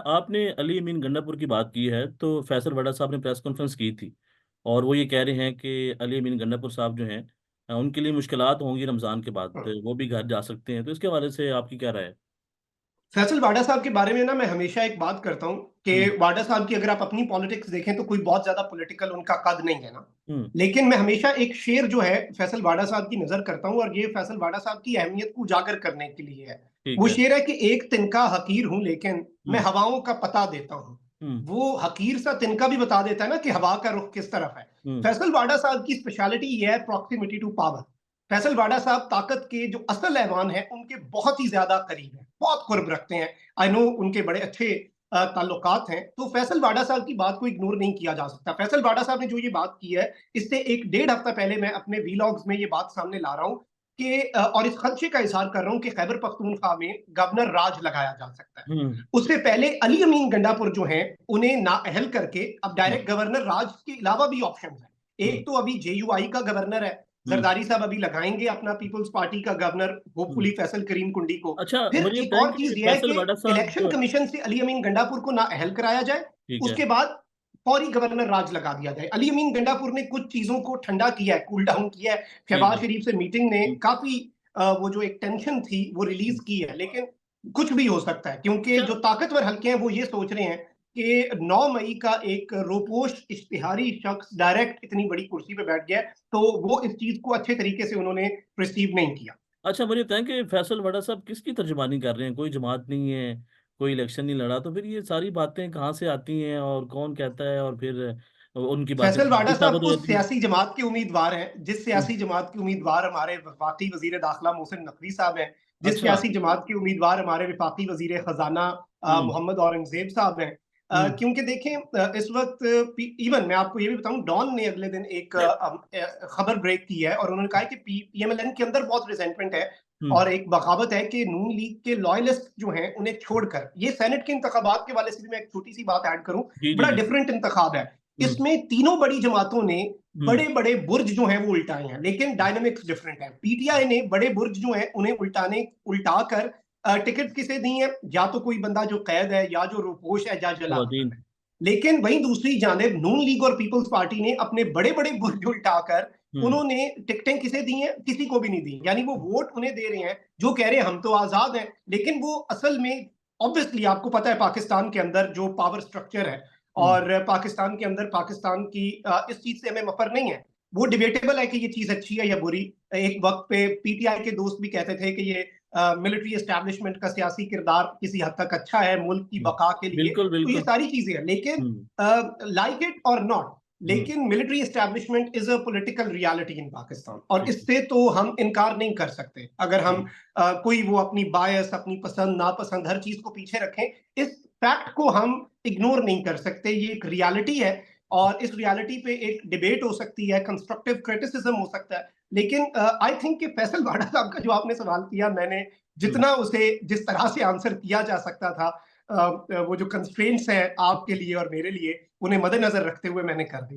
आपने अली अमीन गंडापुर की बात की है, तो फैसल वाडा साहब ने प्रेस कॉन्फ्रेंस की थी और वो ये कह रहे हैं कि अली अमीन गंडापुर साहब जो हैं उनके लिए मुश्किलात होंगी रमज़ान के बाद, हाँ। वो भी घर जा सकते हैं। तो इसके हवाले से आपकी क्या राय है? फैसल वाडा साहब के बारे में ना मैं हमेशा एक बात करता हूँ कि हुँ, वाडा साहब की अगर आप अपनी पॉलिटिक्स देखें तो कोई बहुत ज्यादा पॉलिटिकल उनका कद नहीं है ना। हुँ, लेकिन मैं हमेशा एक शेर जो है फैसल वाडा साहब की नजर करता हूँ और ये फैसल वाडा साहब की अहमियत को उजागर करने के लिए है। ठीक वो है। शेर है कि एक तिनका हकीर हूं लेकिन मैं हुँ, हवाओं का पता देता हूं। हुँ, वो हकीर सा तिनका भी बता देता है ना कि हवा का रुख किस तरफ है। हुँ, फैसल वाडा साहब की स्पेशलिटी ये है प्रॉक्सिमिटी टू पावर। फैसल वाडा साहब ताकत के जो असल ऐवान है उनके बहुत ही ज्यादा करीब है, बहुत कुर्ब रखते हैं। आई नो उनके बड़े अच्छे ताल्लुकात हैं, तो फैसल वाडा साहब की बात को इग्नोर नहीं किया जा सकता। फैसल वाडा साहब ने जो ये बात की है, इससे एक डेढ़ हफ्ता पहले मैं अपने वीलॉग्स में ये बात सामने ला रहा हूँ कि और इस खदशे का इजहार कर रहा हूँ कि खैबर पख्तूनख्वा में गवर्नर राज लगाया जा सकता है। हुँ, उससे पहले अली अमीन गंडापुर जो हैं उन्हें नाअहल करके अब हुँ, डायरेक्ट गवर्नर राज के अलावा भी ऑप्शन है। हुँ, एक तो अभी जेयूआई का गवर्नर है, हुँ, जरदारी साहब अभी लगाएंगे अपना पीपल्स पार्टी का गवर्नर, हुँ। होपफुली फैसल करीम कुंडी को। अच्छा, फिर मुझे ये एक बताएँ और कि चीज यह है फैसल कि वाडा साहब इलेक्शन जो कमीशन से अली अमीन गंडापुर को नाअहल कराया जाए, ठीक है। उसके बाद फौरी गवर्नर राज लगा दिया जाए। अली अमीन गंडापुर ने कुछ चीजों को ठंडा किया है, कूल डाउन किया है। ठीक शहबाज है। शरीफ से मीटिंग ने हुँ, काफी वो जो एक टेंशन थी वो रिलीज हुँ। की है, लेकिन कुछ भी हो सकता है क्योंकि अच्छा जो ताकतवर हल्के हैं वो ये सोच रहे हैं कि 9 मई का एक रोपोश इश्तिहारी शख्स डायरेक्ट इतनी बड़ी कुर्सी पे बैठ गया है, तो वो इस चीज को अच्छे तरीके से उन्होंने रिसीव नहीं किया। अच्छा, मुझे बताएँ कि फैसल वाडा साहब किसकी तर्जुमानी कर रहे हैं? कोई जमात नहीं है, कोई इलेक्शन नहीं लड़ा, तो फिर ये सारी बातें कहाँ से आती हैं और कौन कहता है और फिर उनकी बातें फैसल वाडा साबित साहब हो उस जाती हैं? सियासी जमात के उम्मीदवार हैं, जिस हुँ, सियासी जमात के उम्मीदवार हमारे वफाकी वज़ीर दाखिला मोहसिन नकवी साहब हैं, जिस अच्छा। सियासी जमात के उम्मीदवार हमारे वफाकी वज़ीर खजाना हुँ, मोहम्मद औरंगज़ेब साहब हैं। हुँ, क्योंकि देखें इस वक्त इवन मैं आपको ये भी बताऊं, डॉन ने अगले दिन एक खबर ब्रेक की है और उन्होंने कहा है कि पीएमएलएन के अंदर बहुत रिजेंटमेंट है हुँ। और एक बगावत है कि नून लीग के लॉयलिस्ट जो हैं उन्हें छोड़कर ये सेनेट के इंतखाबात के वाले से भी मैं एक छोटी सी बात ऐड करूं। जी, जी, बड़ा जी। डिफरेंट इंतखाब है। हुँ, इसमें तीनों बड़ी जमातों ने हुँ, बड़े-बड़े बुर्ज जो हैं वो उल्टाए हैं, लेकिन डायनामिक्स डिफरेंट है। पीटीआई ने बड़े बुर्ज जो हैं उन्हें उल्टाकर टिकट किसे दी हैं? या तो कोई बंदा जो कैद है या जो रोपोश है या जला ख़वातीन। वतन है। लेकिन वहीं दूसरी जानिब नून लीग और पीपल्स पार्टी ने अपने बड़े-बड़े बुर्ज उल्टाकर हुँ, उन्होंने टिकटें किसे दी हैं? किसी को भी नहीं दी। यानी वो वोट उन्हें दे रहे हैं जो कह रहे हैं हम तो आज़ाद हैं, लेकिन वो असल में ऑब्वियसली आपको पता है पाकिस्तान के अंदर जो पावर स्ट्रक्चर है हुँ, और पाकिस्तान के अंदर पाकिस्तान की इस चीज से हमें मफर नहीं है। वो डिबेटेबल है कि ये चीज अच्छी है या बुरी। एक वक्त पे पीटीआई के दोस्त भी कहते थे कि ये मिलिट्री एस्टैब्लिशमेंट का सियासी किरदार किसी हद तक अच्छा है मुल्क की हुँ। बका के लिए। बिल्कुल, तो ये बिल्कुल। सारी चीजें हैं, लेकिन हुँ, लाइक इट और नॉट, हुँ, लेकिन military establishment is a political reality in Pakistan और ठीक है। इससे तो हम इनकार नहीं कर सकते। अगर हम हुँ, कोई वो अपनी बायस, अपनी पसंद नापसंद हर चीज को पीछे रखें, इस फैक्ट को हम इग्नोर नहीं कर सकते। ये एक रियलिटी है और इस रियलिटी पे एक डिबेट हो सकती है, कंस्ट्रक्टिव क्रिटिसिज्म हो सकता है। लेकिन आई थिंक कि फैसल वाडा साहब का जो आपने सवाल किया, मैंने हुँ। जितना उसे जिस तरह से आंसर किया जा सकता था, वो जो कंस्ट्रेंट्स हैं आपके लिए और मेरे लिए, उन्हें मद्देनजर रखते हुए मैंने कर दिया।